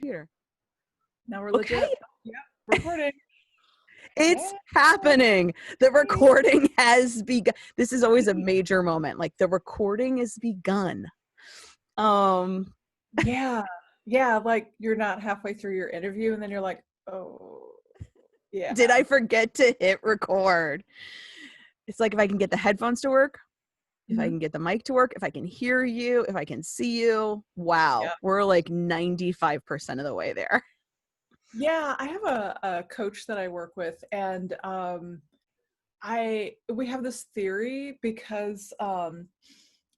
computer. Now we're Okay. legit. Yeah, recording. It's Yeah. happening. The recording has begun. This is always a major moment. Like the recording is begun. Yeah. Yeah, like you're not halfway through your interview and then you're like, oh, yeah. Did I forget to hit record? It's like if I can get the headphones to work, if I can get the mic to work, if I can hear you, if I can see you. Wow. Yeah. We're like 95% of the way there. Yeah, I have a coach that I work with, and we have this theory because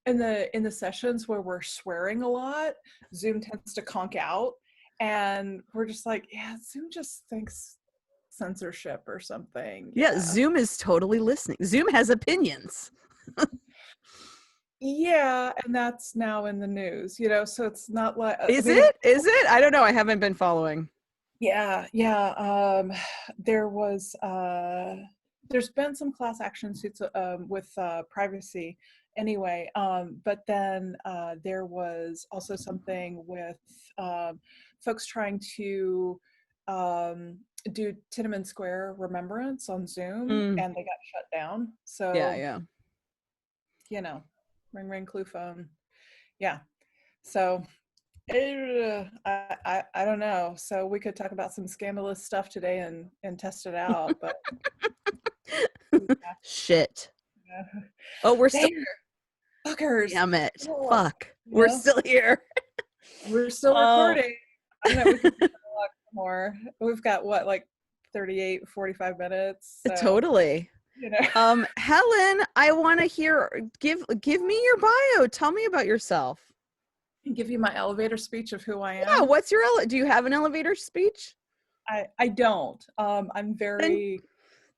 in the sessions where we're swearing a lot, Zoom tends to conk out, and we're just like, yeah, Zoom just thinks censorship or something. Yeah, Zoom is totally listening. Zoom has opinions. Yeah, and that's now in the news, so it's not like Is it? Is it? I don't know. I haven't been following. Yeah. There was there's been some class action suits with privacy anyway, but then there was also something with folks trying to do Tiananmen Square remembrance on Zoom, and they got shut down. So Yeah. ring ring clue phone. Yeah. So I don't know. So we could talk about some scandalous stuff today and test it out, but Shit. yeah. Oh, we're still Damn, fuckers. damn it. Oh, Fuck. We're still here. We're still recording. I know we could do a lot more. We've got what, like 38, 45 minutes. So, Totally. Helen, I want to hear, give me your bio. Tell me about yourself. Give you my elevator speech of who I am. Yeah, what's your do you have an elevator speech? I don't. I'm very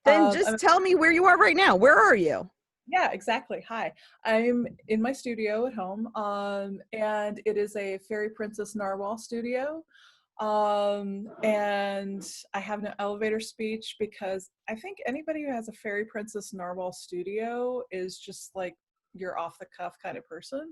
then just tell me where you are right now. Where are you? Yeah, exactly. Hi, I'm in my studio at home, and it is a Fairy Princess Narwhal studio, and I have no elevator speech because I think anybody who has a Fairy Princess Narwhal studio is just like you're off the cuff kind of person.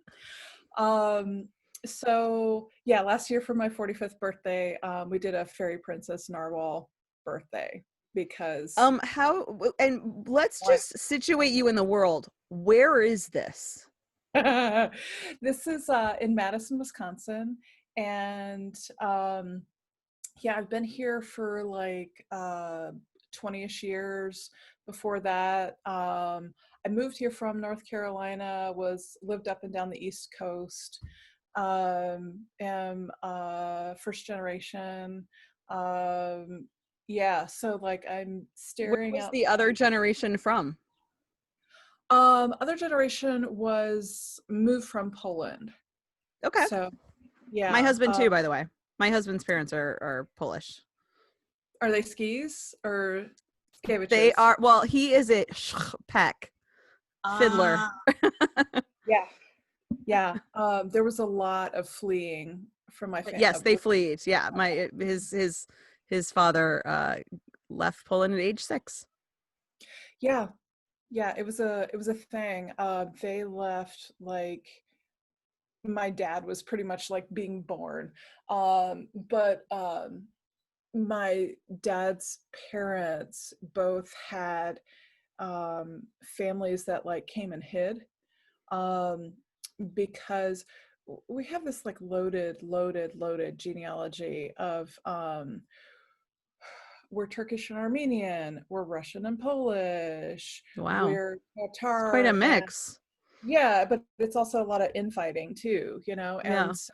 So yeah, last year for my 45th birthday, we did a Fairy Princess Narwhal birthday. Because how, and let's just situate you in the world. Where is this? This is in Madison, Wisconsin, and yeah, I've been here for like 20-ish years. Before that, I moved here from North Carolina, lived up and down the East Coast, am first generation. Yeah, so like I'm staring Where was out. the other generation from? Other generation was moved from Poland. Okay. So yeah. My husband too, by the way. My husband's parents are Polish. Are they skis or Skiewiczes? They are, well, he is a Peck fiddler. Yeah. There was a lot of fleeing from my family. Yes, they fled. Yeah. His father left Poland at age 6. Yeah. It was a thing. They left like my dad was pretty much like being born. But my dad's parents both had families that like came and hid, because we have this like loaded genealogy of we're Turkish and Armenian, we're Russian and Polish. Wow. We're Tatar. It's quite a mix. Yeah, but it's also a lot of infighting too, and so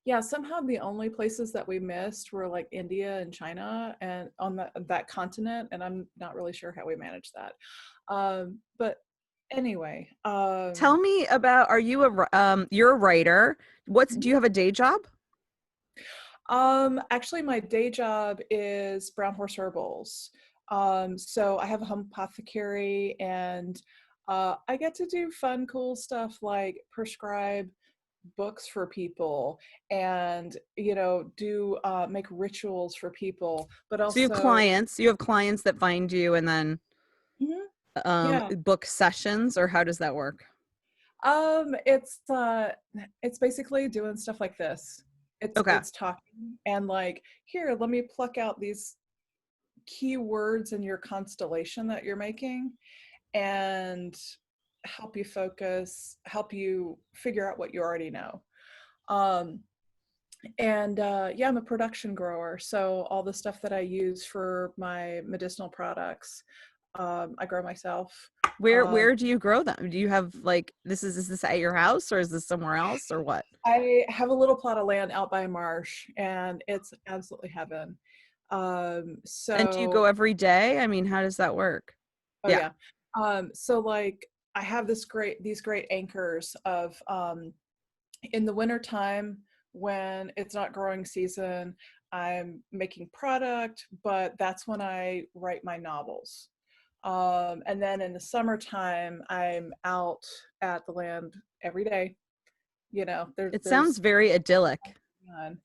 yeah, somehow the only places that we missed were like India and China and on that continent, and I'm not really sure how we managed that. But anyway, tell me about, are you you're a writer. Do you have a day job? Actually my day job is Brown Horse Herbals. So I have a home apothecary, and I get to do fun, cool stuff like prescribe books for people and do make rituals for people, but also so you have clients that find you and then book sessions, or how does that work? It's basically doing stuff like this. Okay. It's talking and like, here, let me pluck out these key words in your constellation that you're making and help you focus, help you figure out what you already know. Um, and yeah, I'm a production grower. So all the stuff that I use for my medicinal products, I grow myself. Where do you grow them? Do you have like is this at your house or is this somewhere else or what? I have a little plot of land out by a marsh and it's absolutely heaven. And do you go So, every day? I mean, how does that work? oh Yeah. yeah. So like I have these great anchors of, in the wintertime when it's not growing season, I'm making product, but that's when I write my novels. And then in the summertime, I'm out at the land every day. You know, It sounds there's very idyllic. none.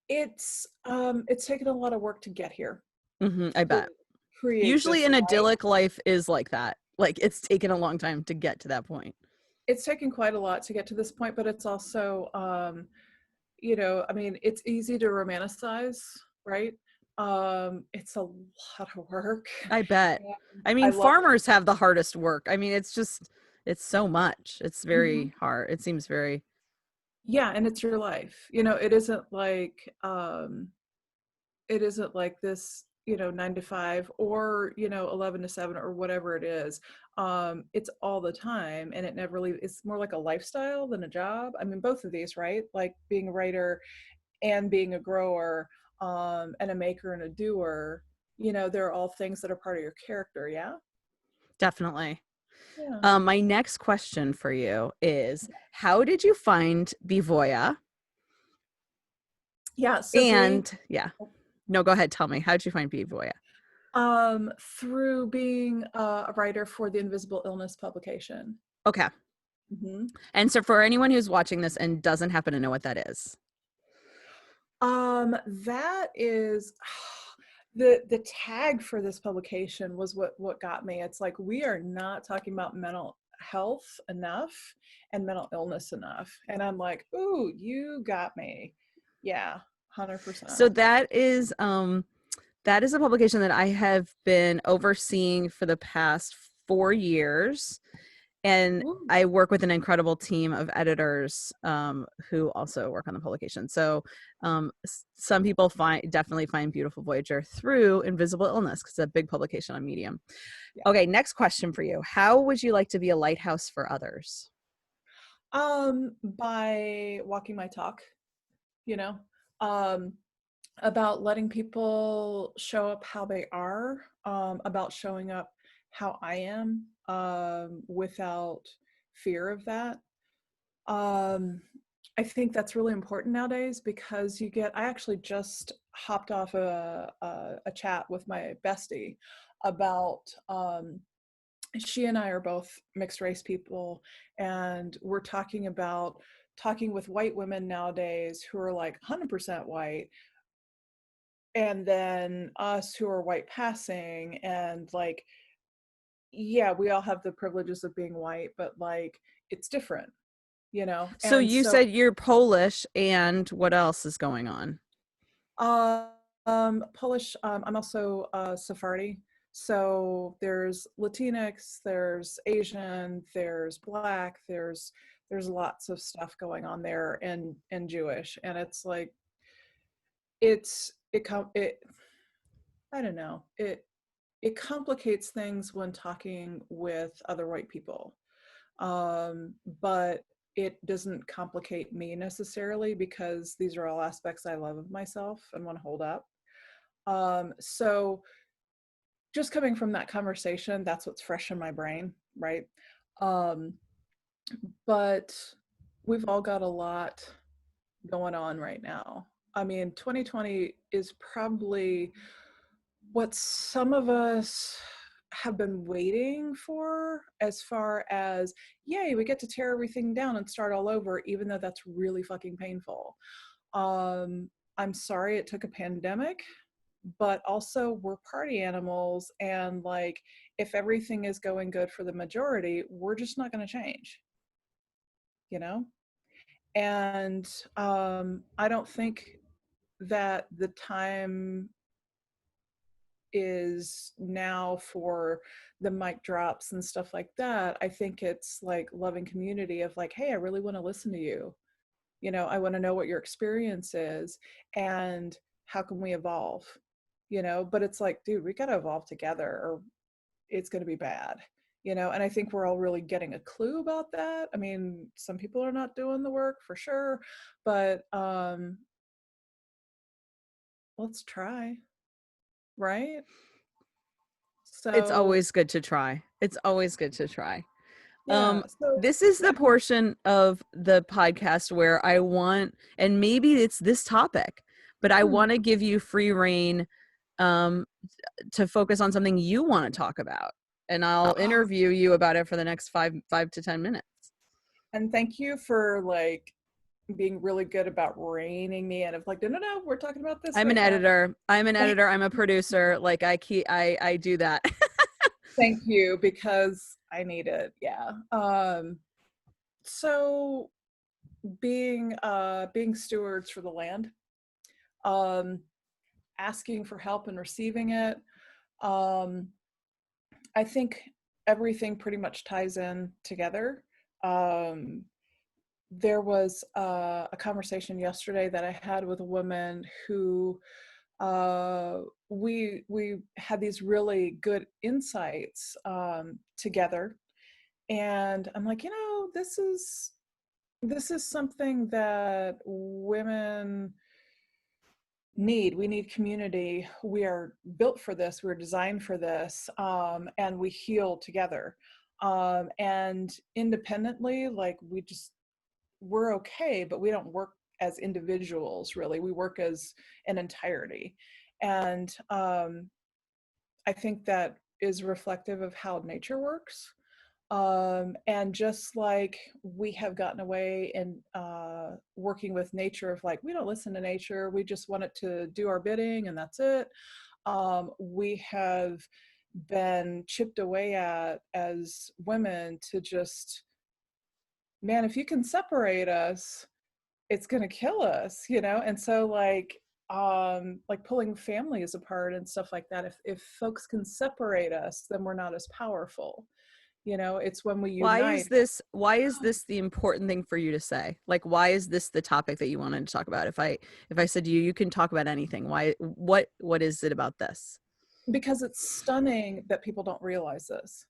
It's taken a lot of work to get here I to bet. create Usually this an life. idyllic life is like that. Like it's taken a long time to get to that point. It's taken quite a lot to get to this point, but it's also, you know, I mean, it's easy to romanticize, right? It's a lot of work. I bet. And I I mean, love farmers have the hardest work. I mean, it's so much. It's it. Mhm. very hard. It seems very Yeah, and it's your life. You know, it isn't like this, you know, 9 to 5 or, you know, 11 to 7 or whatever it is. It's all the time and it never leaves. It's more like a lifestyle than a job. I mean, both of these, right? Like being a writer and being a grower, and a maker and a doer, you know, they're all things that are part of your character. Yeah. definitely. Yeah. My next question for you is how did you find Bivoya? Yeah. So being, And yeah, no, go ahead. Tell me, how did you find Bivoya? through being a writer for the Invisible Illness publication. Okay. Mhm. And so for anyone who's watching this and doesn't happen to know what that is. That is the tag for this publication was what got me. It's like we are not talking about mental health enough and mental illness enough. And I'm like, ooh, you got me. Yeah, So 100%. that is a publication that I have been overseeing for the past 4 years. And Ooh, I work with an incredible team of editors who also work on the publication. So some people definitely find Beautiful Voyager through Invisible Illness because it's a big publication on Medium. yeah. Okay, next question for you. How would you like to be a lighthouse for others? By walking my talk, you know, um, about letting people show up how they are, about showing up how I am, without fear of that. Um, I think that's really important nowadays because I actually just hopped off a chat with my bestie about, she and I are both mixed race people, and we're talking about talking with white women nowadays who are like 100% white, and then us who are white passing, and like, yeah, we all have the privileges of being white, but like, it's different, you know? So And you so, said you're Polish, and what else is going on? uh, Polish, I'm also Sephardi. So there's Latinx, there's Asian, there's Black, there's lots of stuff going on there, and Jewish, and it's like it I don't know, it complicates things when talking with other white people, but it doesn't complicate me necessarily because these are all aspects I love of myself and want to hold up. So just coming from that conversation, that's what's fresh in my brain, right? Um, but we've all got a lot going on right now. I mean, 2020 is probably what some of us have been waiting for, as far as, yay, we get to tear everything down and start all over, even though that's really fucking painful. I'm sorry it took a pandemic, but also we're party animals, and like, if everything is going good for the majority, we're just not going to change, you know? And I don't think that the time is now for the mic drops and stuff like that. I think it's like loving community of like, hey, I really want to listen to you. You know, I want to know what your experience is and how can we evolve? You know, but it's like, dude, we got to evolve together or it's going to be bad. You know, and I think we're all really getting a clue about that. I mean, some people are not doing the work for sure, but let's try, right? It's So, always good to try. It's always good to try. yeah. So, This is the portion of the podcast where I want, and maybe it's this topic, but I hmm, want to give you free reign um, to focus on something you want to talk about, and I'll oh, interview you about it for the next five to 10 minutes. and thank you for like being really good about reining me in of like, no, no, no, we're talking about this I'm an right now. editor. I'm an editor. I'm a producer. Like I do that. Thank you because I need it. Yeah. So being stewards for the land, um, asking for help and receiving it. Um, I think everything pretty much ties in together. Um, there was a conversation yesterday that I had with a woman who uh, we had these really good insights together, and I'm like, you know, this is something that women need. We need community. We are built for this. We're designed for this, and we heal together. And independently, like we're okay, but we don't work as individuals really. We work as an entirety. And I think that is reflective of how nature works. And just like we have gotten away in working with nature of like, we don't listen to nature, we just want it to do our bidding and that's it. We have been chipped away at as women to just, man, if you can separate us, it's going to kill us, you know? And so like pulling families apart and stuff like that, if folks can separate us, then we're not as powerful. You know, it's when we unite. Why is this the important thing for you to say? Like why is this the topic that you wanted to talk about? If I said to you, you can talk about anything. Why what is it about this? Because it's stunning that people don't realize this.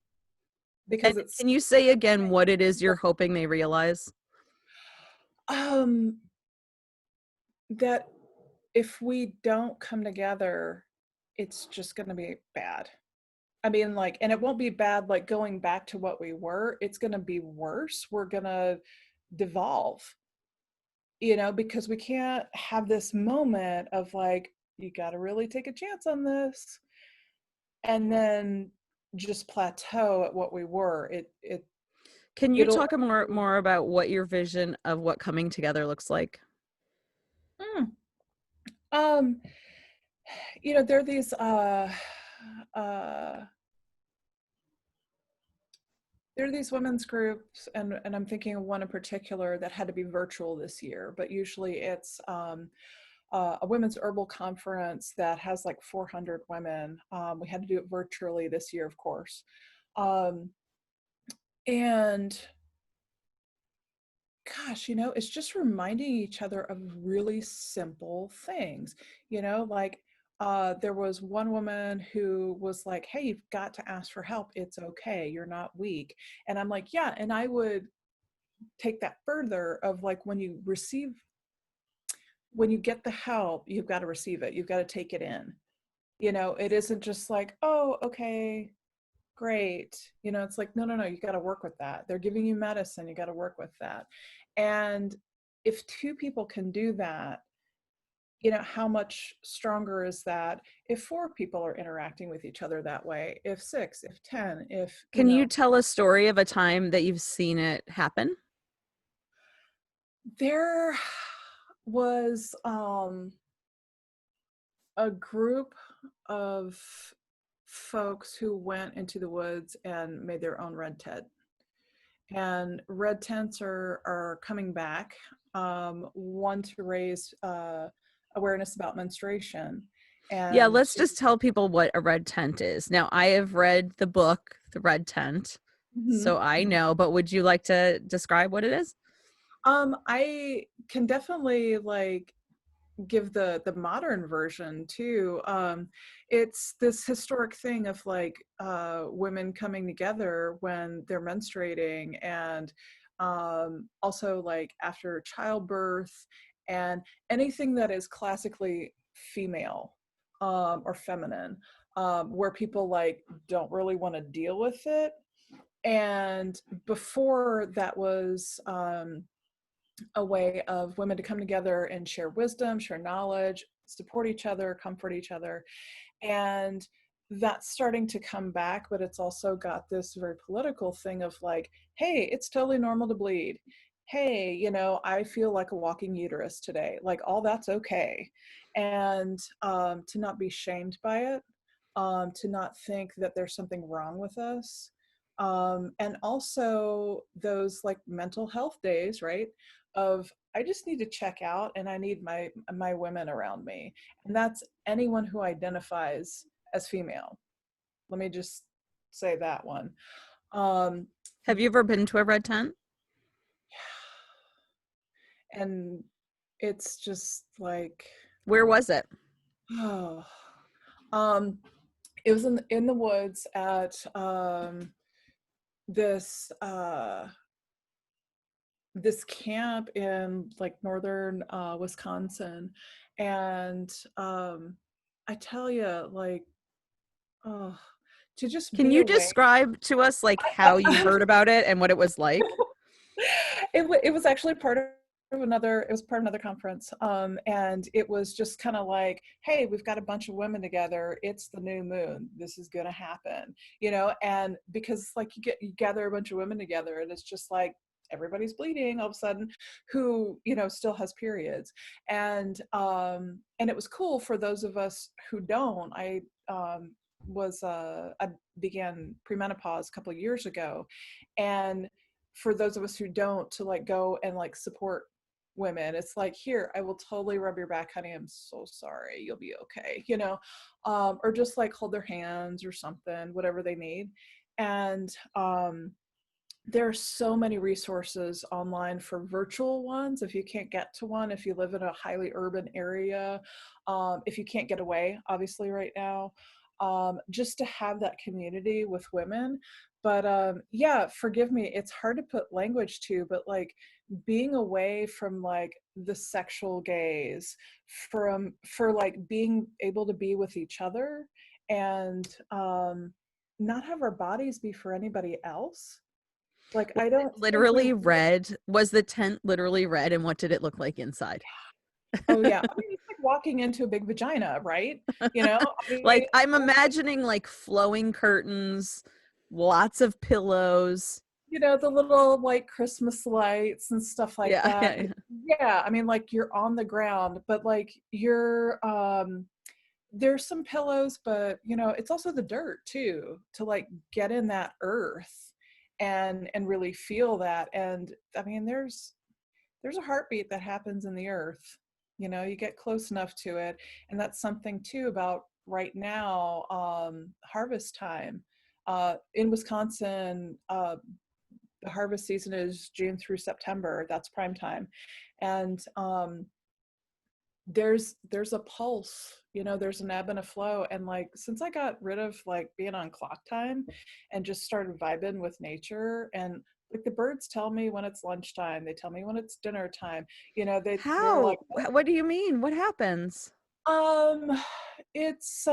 And Because it's can you say again what it is you're hoping they realize? um that if we don't come together, it's just going to be bad. I mean, like, and it won't be bad like going back to what we were. It's going to be worse. We're going to devolve, you know, because we can't have this moment of like, you got to really take a chance on this and then just plateau at what we were. Can you It'll, talk more about what your vision of what coming together looks like? mm, um, you know, there are these, uh, there are these women's groups, and I'm thinking of one in particular that had to be virtual this year, but usually it's a women's herbal conference that has like 400 women. We had to do it virtually this year, of course. Um, and gosh, you know, it's just reminding each other of really simple things, you know, like there was one woman who was like, hey, you've got to ask for help. It's okay. You're not weak. And I'm like, yeah. And I would take that further of like when you get the help, you've got to receive it. You've got to take it in. You know, it isn't just like, oh, okay, great. You know, it's like, no, no, no, you got to work with that. They're giving you medicine, you got to work with that. And if two people can do that, you know, how much stronger is that if four people are interacting with each other that way, if six, if 10, if, you Can you know, tell a story of a time that you've seen it happen? there was a group of folks who went into the woods and made their own red tent. And red tents are coming back. one to raise awareness about menstruation, Yeah, and let's just tell people what a red tent is. Now, I have read the book, The Red Tent, Mhm. so I know, but would you like to describe what it is? I can definitely like give the modern version too. It's this historic thing of like women coming together when they're menstruating, and also like after childbirth, and anything that is classically female or feminine, where people like don't really want to deal with it. And before that was a way of women to come together and share wisdom, share knowledge, support each other, comfort each other. And that's starting to come back, but it's also got this very political thing of like, hey, it's totally normal to bleed. Hey, you know, I feel like a walking uterus today. Like, all that's okay. And to not be shamed by it, to not think that there's something wrong with us. And also those like mental health days, right? Of I just need to check out, and I need my women around me, and that's anyone who identifies as female. Let me just say that one. Um, Have you ever been to a red tent? and it's just like, Where was it? oh, um, it was in the woods at this this camp in like northern Wisconsin, and I tell you, like, oh, to just Can be you away. describe to us like how you heard about it and what it was like? It was actually part of another, it was part of another conference, and it was just kind of like, hey, we've got a bunch of women together, it's the new moon, this is going to happen, you know. And because like you gather a bunch of women together, and it's just like everybody's bleeding all of a sudden, who, you know, still has periods. And it was cool for those of us who don't. I began premenopause a couple of years ago, and for those of us who don't, to like go and like support women, it's like, here, I will totally rub your back, honey, I'm so sorry, you'll be okay, you know. Or just like hold their hands or something, whatever they need. And there are so many resources online for virtual ones if you can't get to one, if you live in a highly urban area, if you can't get away obviously right now, just to have that community with women. But yeah, forgive me, it's hard to put language to, but like being away from like the sexual gaze, for like being able to be with each other, and not have our bodies be for anybody else. Like, Was I it don't think we literally red? Was the tent literally red, and what did it look like inside? oh yeah, I mean, it's like walking into a big vagina, right? You know, I mean, Like I'm imagining like flowing curtains, lots of pillows. you know, the little like Christmas lights and stuff like Yeah, that. yeah, yeah. Yeah, I mean, like you're on the ground, but like you're there's some pillows, but you know, it's also the dirt too, to like get in that earth and really feel that. And I mean, there's a heartbeat that happens in the earth. You know, you get close enough to it. And that's something too about right now, harvest time. In Wisconsin, the harvest season is June through September. That's prime time. And there's a pulse, you know, there's an ebb and a flow. And like since I got rid of like being on clock time and just started vibing with nature, and like the birds tell me when it's lunchtime, they tell me when it's dinner time, you know, they're like, How? What do you mean? What happens? um it's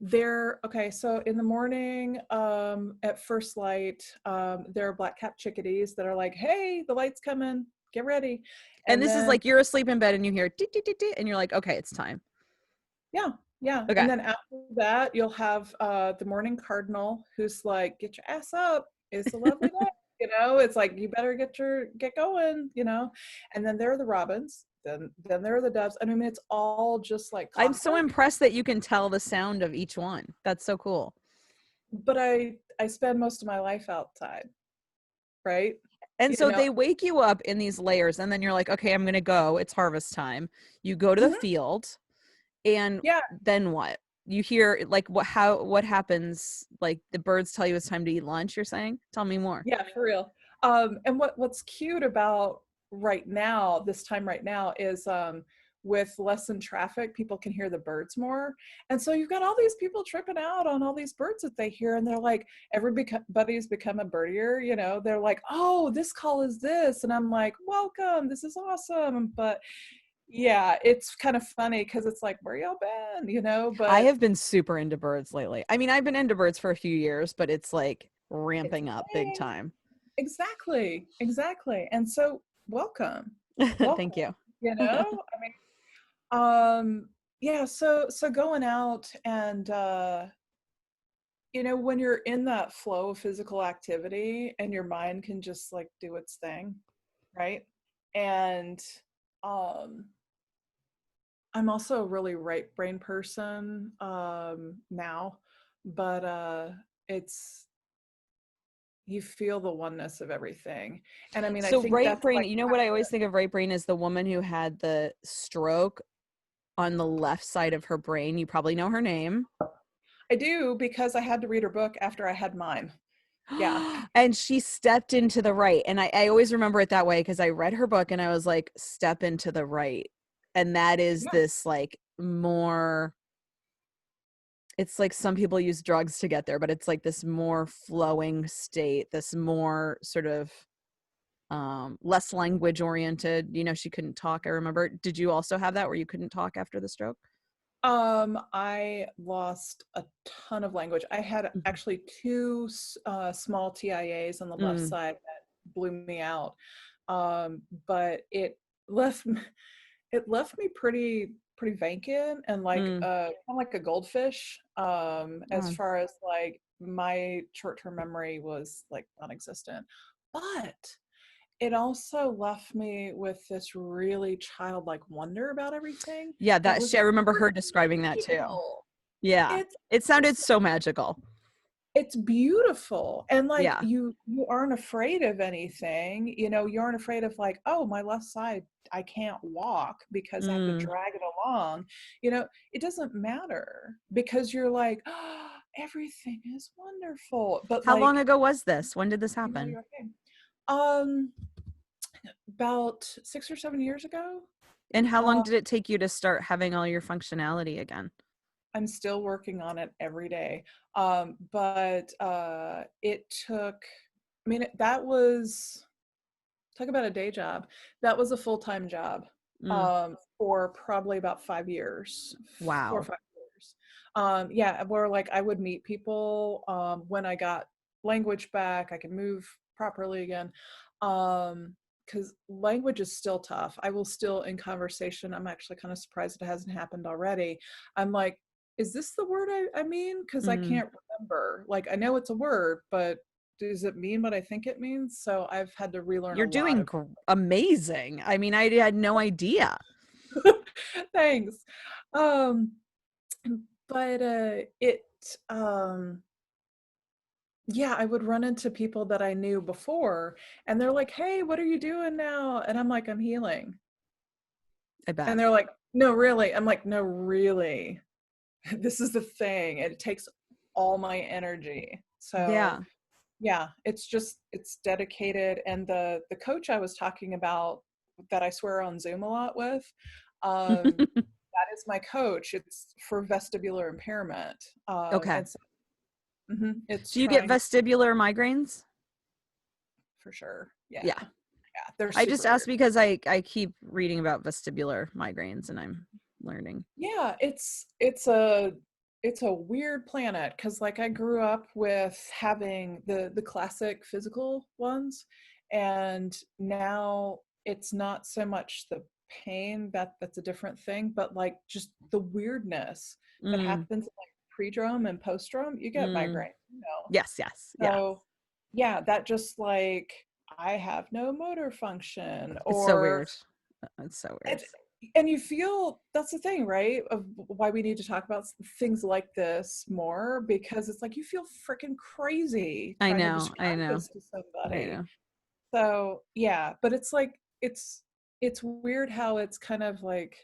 they're okay. So in the morning, at first light, there are black-capped chickadees that are like, hey, the light's coming, get ready. And And this is then like you're asleep in bed and you hear dee, dee, dee, dee, and you're like, okay, it's time. yeah, yeah. And Okay. then after that, you'll have the morning cardinal who's like, get your ass up. It's a lovely day. You know, it's like you better get going, you know. And then there are the robins. Then there are the doves. I mean, it's all just like I'm so clockwork. impressed that you can tell the sound of each one. That's so cool. But I spend most of my life outside, right? And you so know. they wake you up in these layers, and then you're like, okay, I'm going to go. It's harvest time. You go to the Mhm. field, and Yeah, then what? You hear like what happens? Like the birds tell you it's time to eat lunch, you're saying? Tell me more. yeah, for real. And what's cute about right now, this time right now, is with less than traffic, people can hear the birds more. And so you've got all these people tripping out on all these birds that they hear, and they're like, everybody's become a birdier, you know, they're like, oh, this call is this. And I'm like, welcome, this is awesome. But yeah, it's kind of funny because it's like, where y'all been, you know? I But have been super into birds lately. I mean, I've been into birds for a few years, but it's like it's ramping up a big thing. time. Exactly, exactly. And so welcome. Welcome, Thank you. you know? I mean, yeah, so going out and you know, when you're in that flow of physical activity and your mind can just like do its thing, right? And um I'm also a really right brain person now, but it's you feel the oneness of everything. And I mean, I So think right that's brain, like you know what I always think of right brain is the woman who had the stroke on the left side of her brain. You probably know her name. I do because I had to read her book after I had mine. Yeah. And she stepped into the right. And I always remember it that way because I read her book and I was like, step into the right. And that is Yeah. this like more, it's like some people use drugs to get there, but it's like this more flowing state, this more sort of less language oriented. You know, she couldn't talk. I remember. Did you also have that where you couldn't talk after the stroke? I lost a ton of language. I had Mhm. actually two small TIAs on the left Mm, side that blew me out. But left m- it left me pretty vacant and like mm. kind of like a goldfish. As Oh. far as like my short-term memory was like non-existent. But it also left me with this really childlike wonder about everything Yeah, that that was I like, remember her "It's describing that too. magical." Yeah. It's It sounded just so magical. it's beautiful. And like Yeah. you aren't afraid of anything. You know, you aren't afraid of like, oh, my left side, I can't walk because I have to Mm. drag it along. You know, it doesn't matter because you're like, oh, everything is wonderful. But How long like, ago was this? When did this you know, happen? you're okay. Um, about 6 or 7 years ago. And how long Uh, did it take you to start having all your functionality again? I'm still working on it every day. But it took, I mean, that was, talk about a day job. That was a full-time job Mm. for probably about 5 years, 4 or Wow. 5 years. Yeah, where like I would meet people when I got language back, I could move properly again. Because language is still tough. I will still in conversation. I'm actually kind of surprised it hasn't happened already. I'm like, is this the word I mean? Because I Mm. can't remember. Like I know it's a word, but does it mean what I think it means? So I've had to relearn a You're lot doing of amazing. I mean, I had no idea. things. Um, but it um yeah, I would run into people that I knew before and they're like, "Hey, what are you doing now?" And I'm like, "I'm healing." I And bet. they're like, "No, really." I'm like, "No, really." This is the thing. It takes all my energy. So Yeah. yeah, it's dedicated. And the coach I was talking about that I swear on Zoom a lot with, that is my coach. It's for vestibular impairment. Okay. And so it's Do you get trying vestibular migraines? for sure. Yeah. Yeah. Yeah. They're I just super asked weird. because I keep reading about vestibular migraines and I'm learning. Yeah, it's a weird planet because like I grew up with having the classic physical ones, and now it's not so much the pain that's a different thing, but like just the weirdness that Mm, happens like pre-drum and post-drum. You get mm. migraine, you know. Yes, yes. Yeah. So yeah, that just like I have no motor function It's so or weird. It's so weird. it's, and you feel that's the thing, right? Of why we need to talk about things like this more because it's like you feel freaking crazy I trying to know. I describe know. this to I somebody. know. So yeah, but it's like it's weird how it's kind of like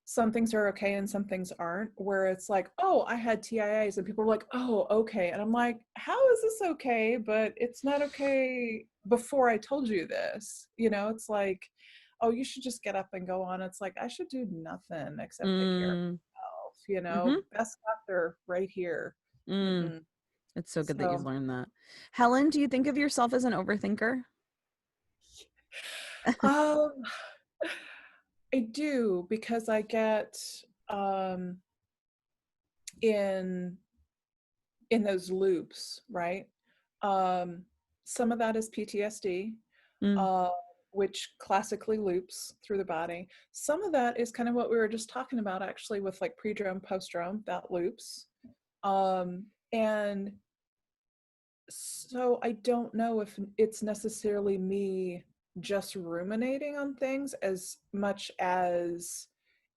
some things are okay and some things aren't, where it's like, oh, I had TIAs and people are like, oh, okay. And I'm like, how is this okay? But it's not okay before I told you this. It's like, oh, you should just get up and go on. It's like, I should do nothing except take care of Mm, myself. mm-hmm, Best doctor right here. mm. Mm-mm. It's so good that you've So, learned that. Helen, do you think of yourself as an overthinker? um, I do because I get um, in those loops, right? Um, some of that is PTSD, Mm, uh, which classically loops through the body. Some of that is kind of what we were just talking about, actually, with like pre-drome, post-drome, that loops. And so I don't know if it's necessarily me just ruminating on things as much as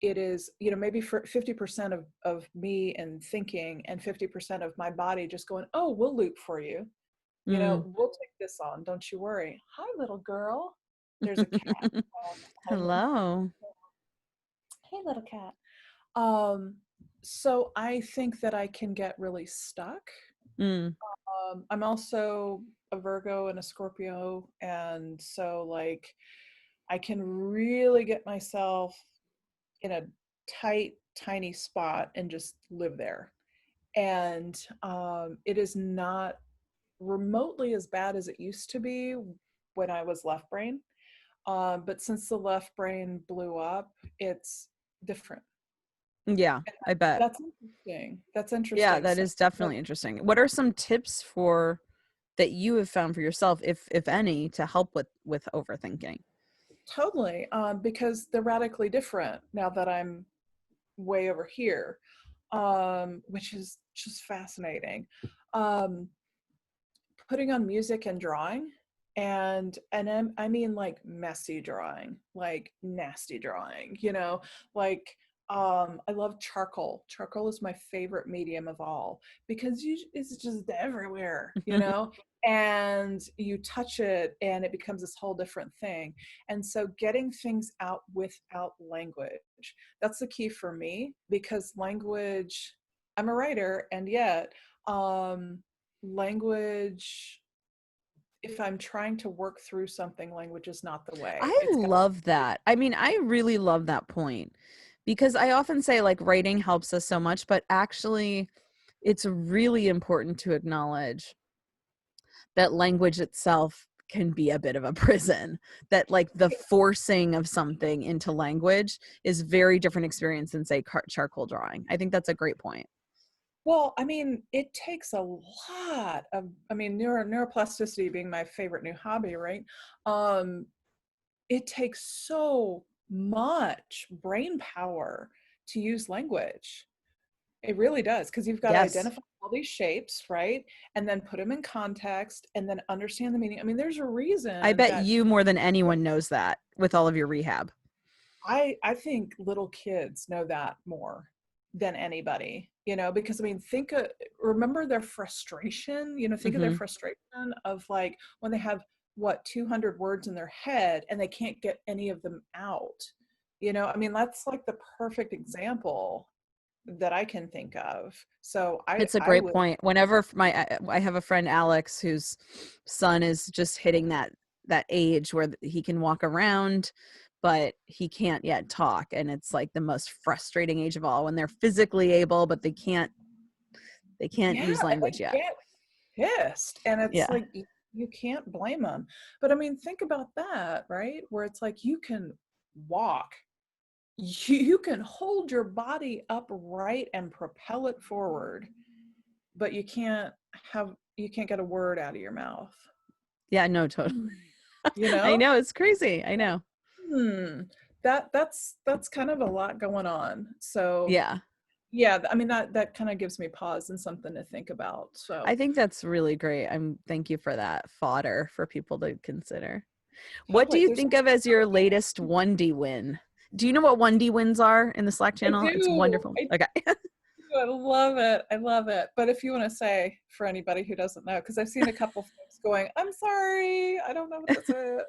it is, maybe for 50% of me and thinking and 50% of my body just going, oh, we'll loop for you. mm. We'll take this on. Don't you worry. Hi, little girl. There's a cat. Hello. Hey, little cat. Um, so I think that I can get really stuck. Mm, I'm also a Virgo and a Scorpio, and so like I can really get myself in a tight, tiny spot and just live there. And it is not remotely as bad as it used to be when I was left brain. But since the left brain blew up, it's different. yeah, And I bet. that's interesting. That's Yeah, interesting. that So, is definitely interesting. What are some tips for that you have found for yourself, if any, to help with overthinking? totally, because they're radically different now that I'm way over here, which is just fascinating. Um, Putting on music and drawing, I mean like messy drawing, like nasty drawing, like I love charcoal. Charcoal is my favorite medium of all because it's just everywhere, and you touch it and it becomes this whole different thing. And so getting things out without language, that's the key for me, because language, I'm a writer, and yet language, if I'm trying to work through something, language is not the way. I It's got love that. I mean, I really love that point because I often say like writing helps us so much, but actually it's really important to acknowledge that language itself can be a bit of a prison, that like the forcing of something into language is very different experience than say charcoal drawing. I think that's a great point. well, I mean, it takes a lot of, I mean, neuroplasticity being my favorite new hobby, right? Um, it takes so much brain power to use language. It really does, because you've got to Yes. identify all these shapes, right? And then put them in context and then understand the meaning. I mean, there's a I reason bet that you more than anyone knows that with all of your rehab. I think little kids know that more than anybody, because I mean, remember their frustration, think of their Hmm. frustration of like when they have what 200 words in their head and they can't get any of them out. I mean, that's like the perfect example that I can think of. So I It's a I great would, point. Whenever I have a friend Alex whose son is just hitting that age where he can walk around but he can't yet talk, and it's like the most frustrating age of all when they're physically able but they can't yeah, use and language they yet. get pissed, and it's Yeah. like you can't blame them. But I mean, think about that, right? Where it's like you can walk, you can hold your body upright and propel it forward, but you can't get a word out of your mouth. Yeah, no, totally. You I know? know, it's crazy. I know. Hmm. That's kind of a lot going on. So Yeah. yeah, I mean that kind of gives me pause and something to think about. I So think that's really great. Thank you for that fodder for people to consider. What do totally. you There's think of as your latest 1D win? Do you know what 1D wins are in the Slack I channel? It's do. wonderful. I Okay. I love it. I love it. But if you want to say for anybody who doesn't know, because I've seen a couple folks going, I'm sorry, I don't know what that's it.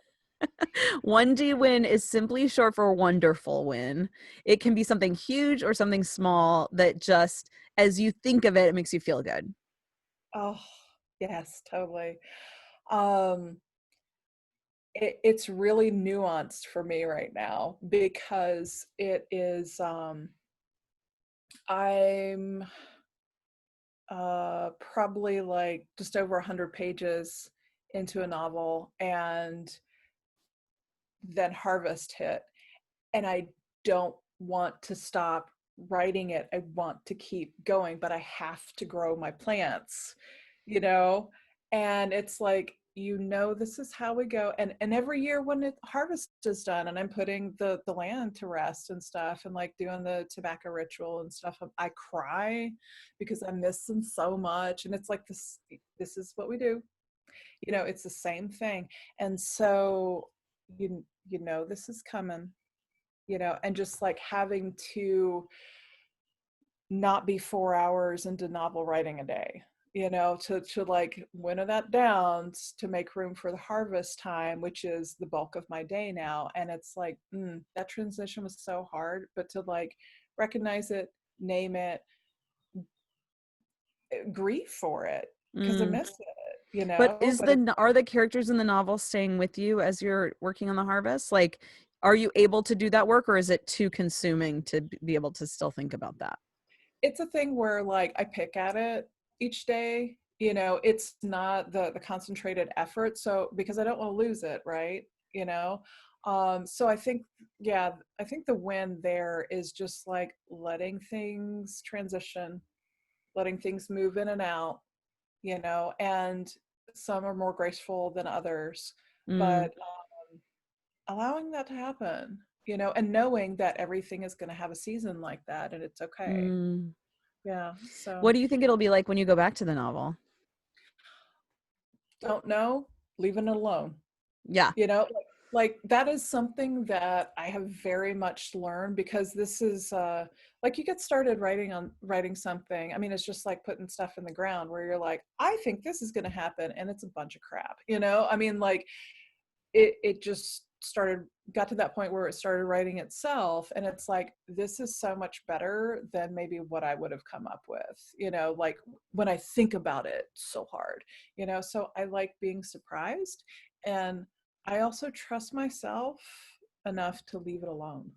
1D win is simply short for wonderful win. It can be something huge or something small that just, as you think of it, it makes you feel good. Oh, yes, totally. Um, it's really nuanced for me right now because it is, I'm probably like just over 100 pages into a novel, and then harvest hit, and I don't want to stop writing it. I want to keep going, but I have to grow my plants, you know? And it's like, this is how we go. And every year when harvest is done and I'm putting the land to rest and stuff and like doing the tobacco ritual and stuff, I cry because I miss them so much. And it's like this is what we do. It's the same thing. And so this is coming, and just like having to not be 4 hours into novel writing a day, to like winnow that down to make room for the harvest time, which is the bulk of my day now. And it's like, that transition was so hard, but to like recognize it, name it, grieve for it, because I Mm. miss it, But but it's are the characters in the novel staying with you as you're working on the harvest? Like, are you able to do that work, or is it too consuming to be able to still think about that? it's a thing where like I pick at it each day. It's not the concentrated effort. So because I don't want to lose it, right? So I think, yeah, I think the win there is just like letting things transition, letting things move in and out, and some are more graceful than others, Mm, but allowing that to happen, and knowing that everything is going to have a season like that and it's okay. mm. Yeah, so What do you think it'll be like when you go back to the novel? don't know, leaving it alone. Yeah. Like that is something that I have very much learned, because this is like you get started writing something. I mean, it's just like putting stuff in the ground where you're like, I think this is going to happen, and it's a bunch of crap. I mean, like it just got to that point where it started writing itself, and it's like, this is so much better than maybe what I would have come up with, like when I think about it so hard, so I like being surprised, and I also trust myself enough to leave it alone,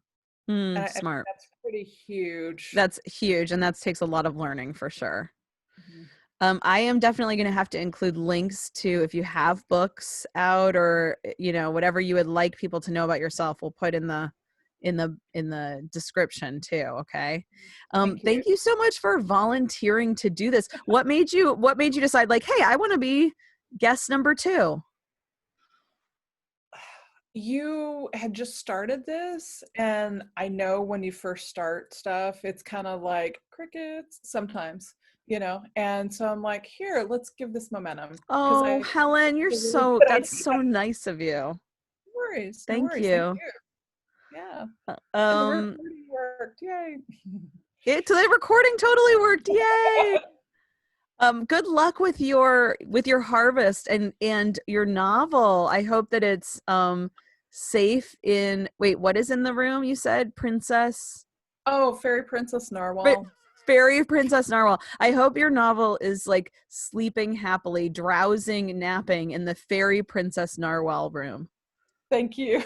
and I think Smart. that's pretty huge. That's huge, and that takes a lot of learning for sure. Mhm. I am definitely going to have to include links to, if you have books out, or whatever you would like people to know about yourself, we'll put in the description too. Okay. Thank you. Thank you so much for volunteering to do this. What made you decide, like, hey, I want to be guest number 2? You had just started this, and I know when you first start stuff, it's kind of like crickets sometimes, and so I'm like, here, let's give this momentum, because Oh, I think Helen, it's a really good that's idea. so nice of you. No worries, no Thank worries. Thank you. you. Yeah. Uh, And the Um, recording worked. Yay. the recording totally worked. Yay. Good luck with your harvest and your novel. I hope that it's safe in, wait, what is in the room? You said Princess Oh, Fairy Princess Fa- Narwhal. Fairy Princess Narwhal. I hope your novel is like sleeping happily, drowsing, napping in the Fairy Princess Narwhal room. Thank you.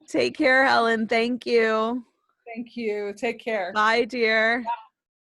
Take care, Helen. Thank you. Thank you. Take care. Bye, dear.